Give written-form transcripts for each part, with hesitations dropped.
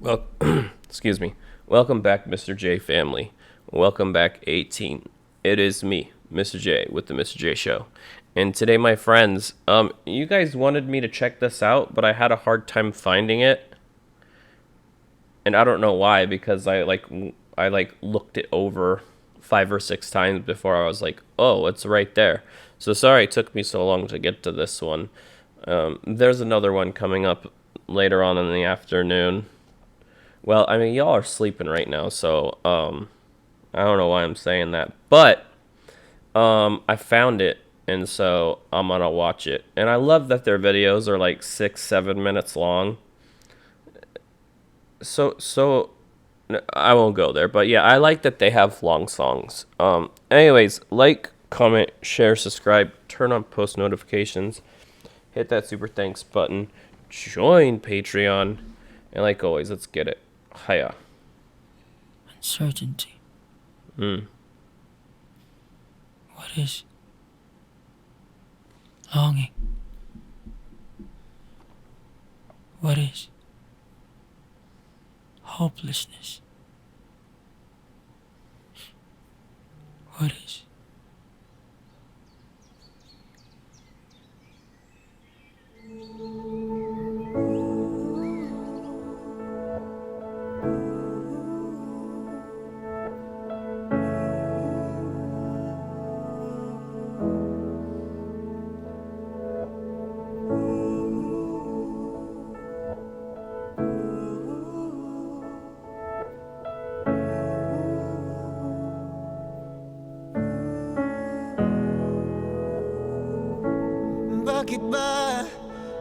Well, excuse me. Welcome back, Mr. J family. Welcome back, 18. It is me, Mr. J, with the Mr. J Show. And today, my friends, you guys wanted me to check this out, but I had a hard time finding it, and I don't know why. Because I looked it over 5 or 6 times before I was like, oh, it's right there. So sorry it took me so long to get to this one. There's another one coming up later on in the afternoon. Well, I mean, y'all are sleeping right now, so I don't know why I'm saying that, but I found it, and so I'm gonna watch it. And I love that their videos are like 6, 7 minutes long. So I won't go there, but yeah, I like that they have long songs. Anyways, like, comment, share, subscribe, turn on post notifications, hit that super thanks button, join Patreon, and like always, let's get it. Hiya. Uncertainty. What is longing? What is hopelessness? What is Bakit ba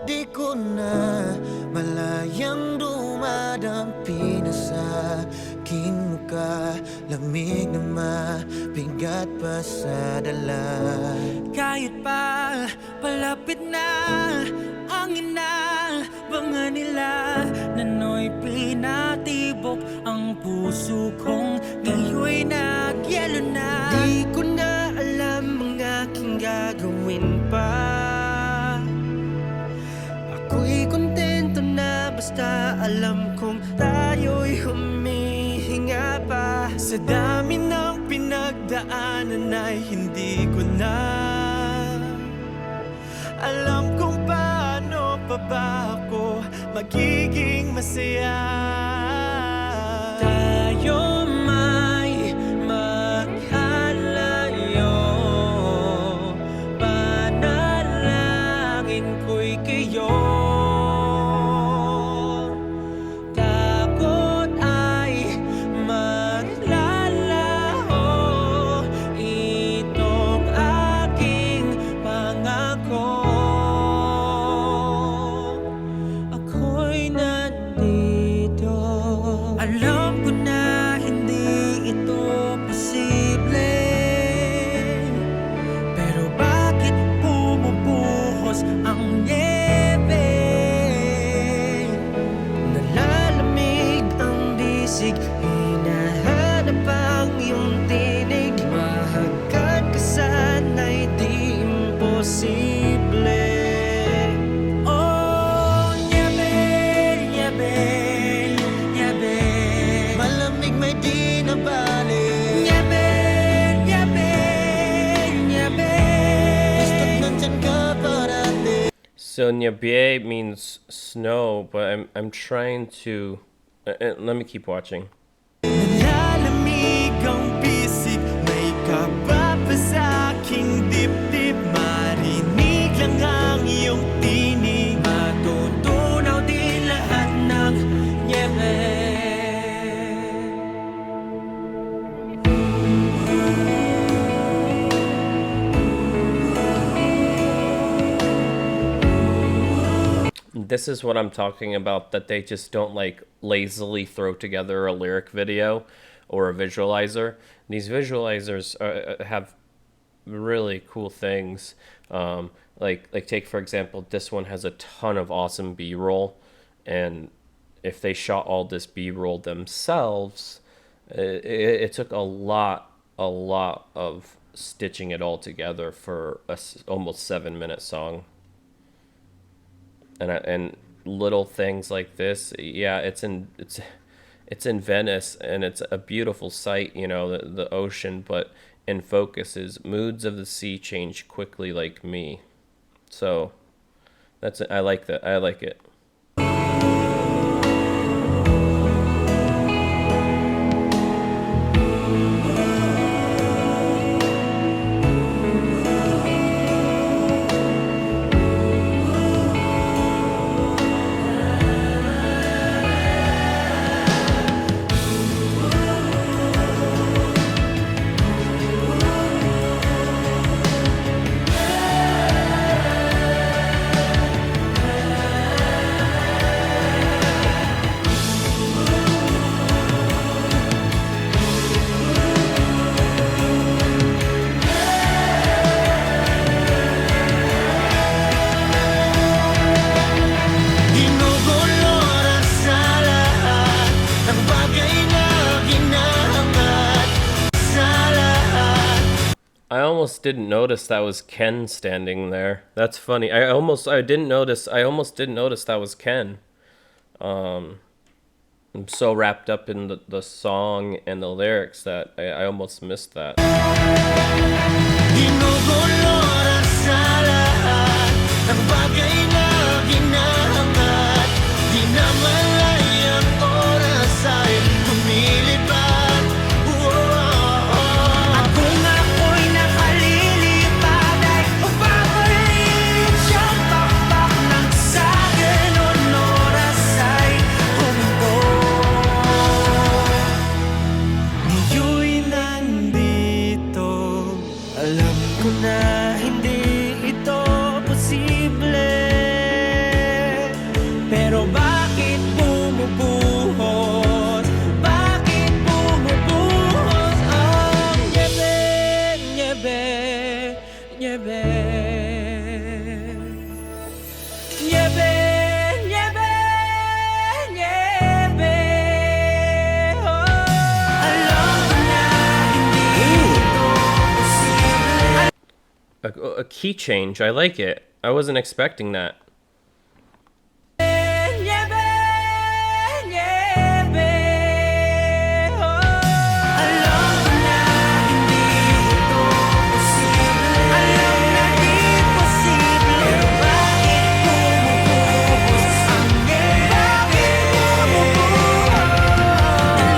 di ko na malayang dumadampi na sa aking muka? Lamig na mabigat pa sa dala. Kahit pa palapit na ang inabangan nila, nano'y pinatibok ang puso kong ngayon'y nagyelo na. Di ko na alam ang aking gagawin pa. Ako'y kontento na basta alam kong tayo'y humihinga pa. Sa dami ng pinagdaanan ay hindi ko na alam kung paano pa ba ako magiging masaya. Tayo may maghalayo, panalangin ko'y kayo. Takot ay maglalaho, itong aking pangako. Ako'y nandito. Alam ko na hindi ito posible, pero bakit bumubuhos ang nyebe? Nalalamig ang bisig, hinahanap ang iyong tinig. Mahagkan ka sana'y di imposible. Oh, nyebe, nyebe, nyebe, malamig may di nabali. Nyebe, nyebe, nyebe, basta't nandyan ka parati. So Nyebe means snow, but I'm trying to. Let me keep watching. Nalalamig ang bisig, may kaba pa sa aking dibdib. Marinig lang ang iyong tinig, matutunaw din lahat ng nyebe. This is what I'm talking about, that they just don't like lazily throw together a lyric video or a visualizer. These visualizers have really cool things. Like take for example, this one has a ton of awesome B-roll, and if they shot all this B-roll themselves, it took a lot of stitching it all together for a almost 7-minute song. And little things like this. Yeah, it's in Venice, and it's a beautiful sight, the ocean, but in focus is moods of the sea change quickly like me. So that's I like that. I like it. Ginugulora sa lahat ng bagay na ginahangad sa lahat. I almost didn't notice that was Ken standing there. That's funny. I almost didn't notice that was Ken. I'm so wrapped up in the song and the lyrics that I almost missed that. Ginugulora sa lahat ng bagay na ginahangad. Di na malay ang oras ay lumilipad. At kung ako'y nakalilipad ay babalik siyang pakpak nang sa ganon oras ay huminto. Ngayon'y nandito, alam ko na hindi ito posible. Pero bakit bumubuhos? Bakit bumubuhos ang nyebe, nyebe, nyebe? Nyebe, nyebe, nyebe. Alam ko na hindi ito posible. A key change. I like it. I wasn't expecting that. Nyebe, nyebe. Alam ko na hindi ito posible. Alam na di posible. Pero bakit bumubuhos ang nyebe? Bakit bumubuhos?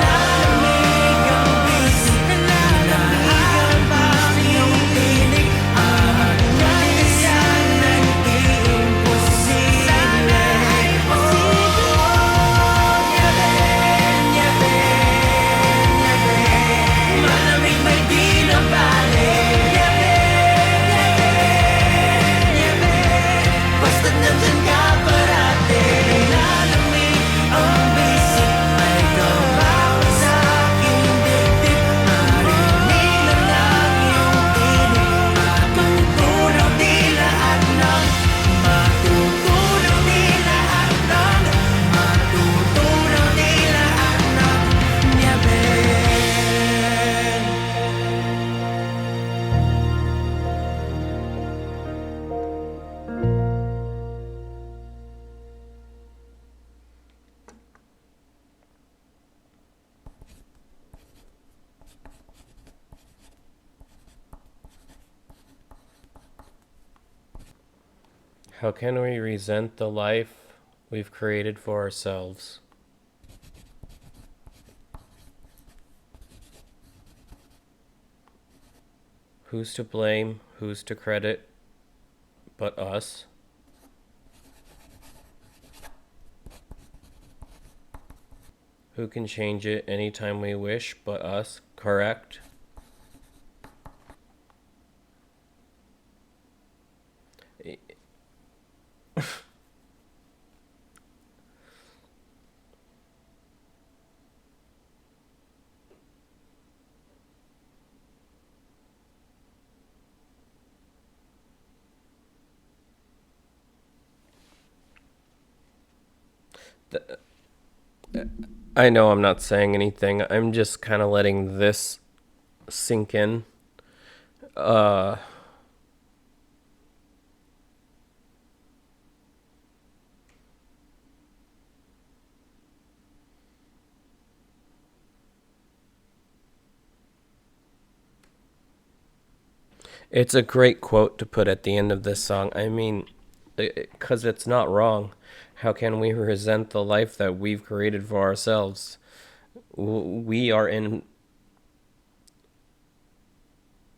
Nalalamig ang bisig, nalalamig ang bawat iyong tinig. Hanggang sana'y di imposible. Sana'y posible. Nyebe, nyebe, nyebe. Malamig may di na bale. Nyebe, nyebe, nyebe. Basta't nandyan ka parate. Nalalamig ang bisig, may kabawa sa aking dibdib. Marinig na lang iyong tinig. Matutunaw di lahat ng, matutunaw di lahat ng, matutunaw di lahat ng nyebe. How can we resent the life we've created for ourselves? Who's to blame? Who's to credit but us? Who can change it anytime we wish but us, correct? I know I'm not saying anything. I'm just kind of letting this sink in. It's a great quote to put at the end of this song. I mean, because it's not wrong. How can we resent the life that we've created for ourselves? We are in.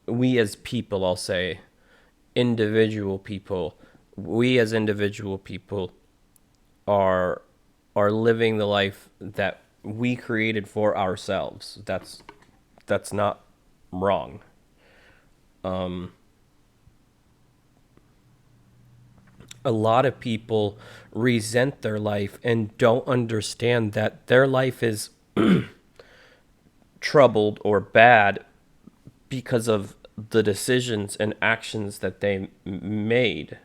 We as people, I'll say, individual people. We as individual people are living the life that we created for ourselves. That's not wrong. A lot of people resent their life and don't understand that their life is troubled or bad because of the decisions and actions that they made.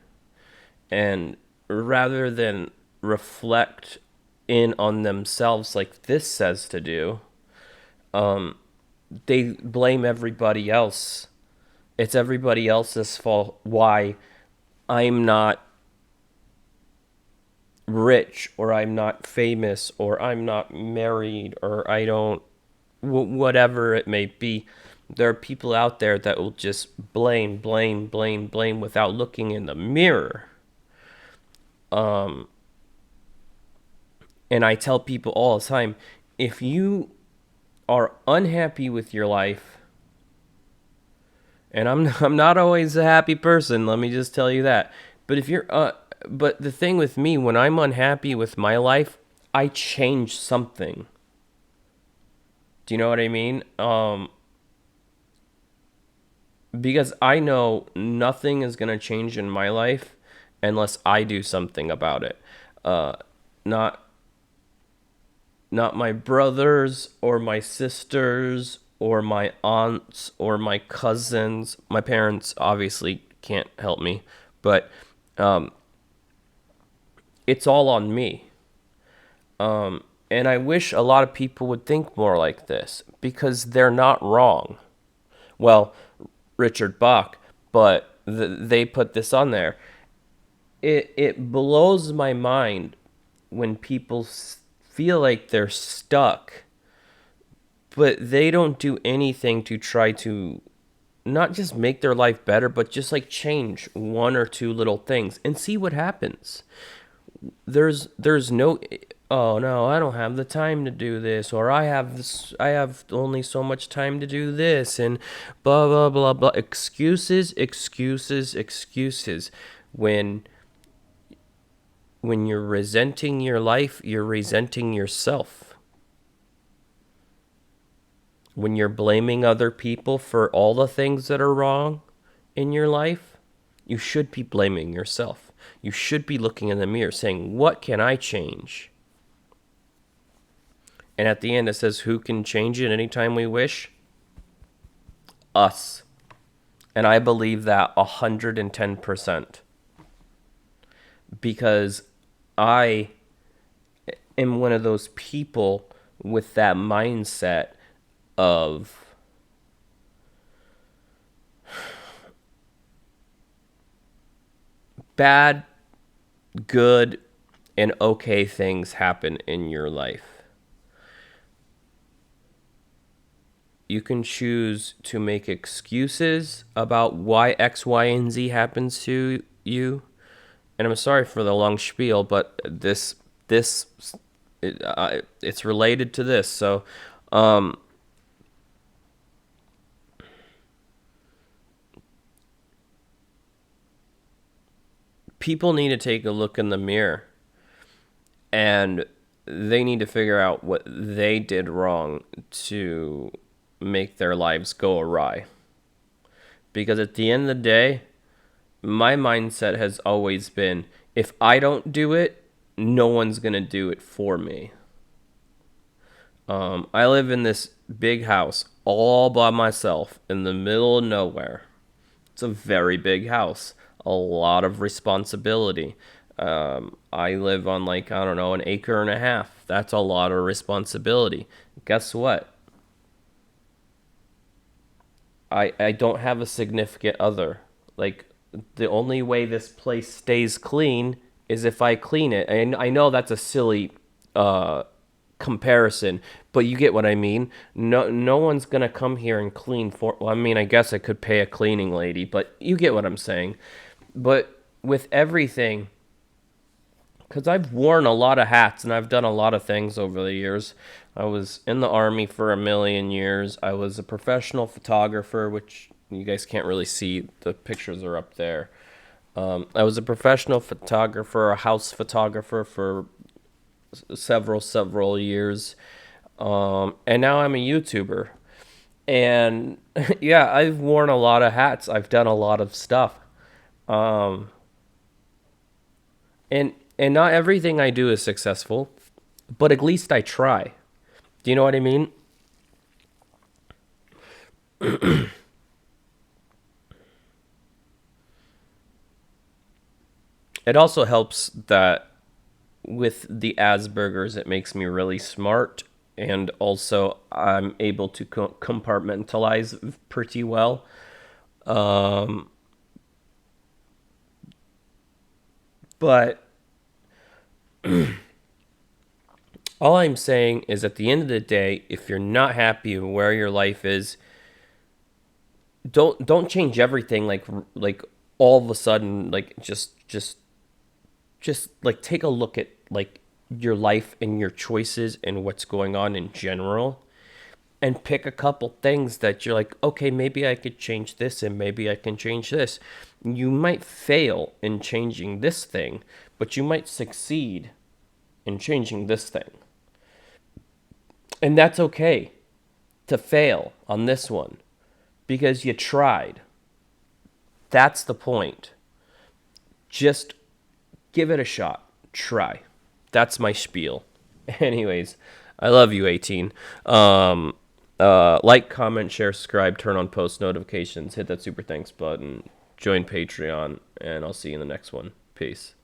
And rather than reflect in on themselves like this says to do, they blame everybody else. It's everybody else's fault why I'm not rich, or I'm not famous, or I'm not married, or I don't, whatever it may be. There are people out there that will just blame without looking in the mirror. And I tell people all the time, if you are unhappy with your life, and I'm not always a happy person, let me just tell you that. But if you're but the thing with me, when I'm unhappy with my life, I change something. Do you know what I mean? Because I know nothing is going to change in my life unless I do something about it. Not my brothers or my sisters or my aunts or my cousins. My parents obviously can't help me, but it's all on me. And I wish a lot of people would think more like this, because they're not wrong. Well, Richard Bach, but they put this on there. It blows my mind when people feel like they're stuck, but they don't do anything to try to not just make their life better, but just like change one or two little things and see what happens. There's no, oh no, I don't have the time to do this, or I have only so much time to do this, and blah blah blah blah. Excuses. When you're resenting your life, you're resenting yourself. When you're blaming other people for all the things that are wrong in your life, you should be blaming yourself. You should be looking in the mirror saying, what can I change? And at the end it says, who can change it anytime we wish? Us. And I believe that 110%. Because I am one of those people with that mindset of bad, good, and okay things happen in your life. You can choose to make excuses about why X, Y, and Z happens to you. And I'm sorry for the long spiel, but it's related to this. So, people need to take a look in the mirror, and they need to figure out what they did wrong to make their lives go awry. Because at the end of the day, my mindset has always been, if I don't do it, no one's going to do it for me. I live in this big house all by myself in the middle of nowhere. It's a very big house. A lot of responsibility. I live on like, I don't know, an acre and a half. That's a lot of responsibility. Guess what? I don't have a significant other. Like, the only way this place stays clean is if I clean it. And I know that's a silly comparison, but you get what I mean. No one's gonna come here and clean for. Well, I mean, I guess I could pay a cleaning lady, but you get what I'm saying. But with everything, because I've worn a lot of hats and I've done a lot of things over the years. I was in the Army for a million years. I was a professional photographer, which you guys can't really see. The pictures are up there. I was a professional photographer, a house photographer for several years. And now I'm a YouTuber. And yeah, I've worn a lot of hats. I've done a lot of stuff. Um, and not everything I do is successful, but at least I try. Do you know what I mean? It also helps that with the Asperger's, it makes me really smart, and also I'm able to compartmentalize pretty well. Um, but all I'm saying is, at the end of the day, if you're not happy with where your life is, don't change everything like all of a sudden, like just like take a look at like your life and your choices and what's going on in general, and pick a couple things that you're like, okay, maybe I could change this and maybe I can change this. You might fail in changing this thing, but you might succeed in changing this thing. And that's okay to fail on this one because you tried. That's the point. Just give it a shot. Try. That's my spiel. Anyways, I love you, 18. Like, comment, share, subscribe, turn on post notifications, hit that super thanks button, join Patreon, and I'll see you in the next one. Peace.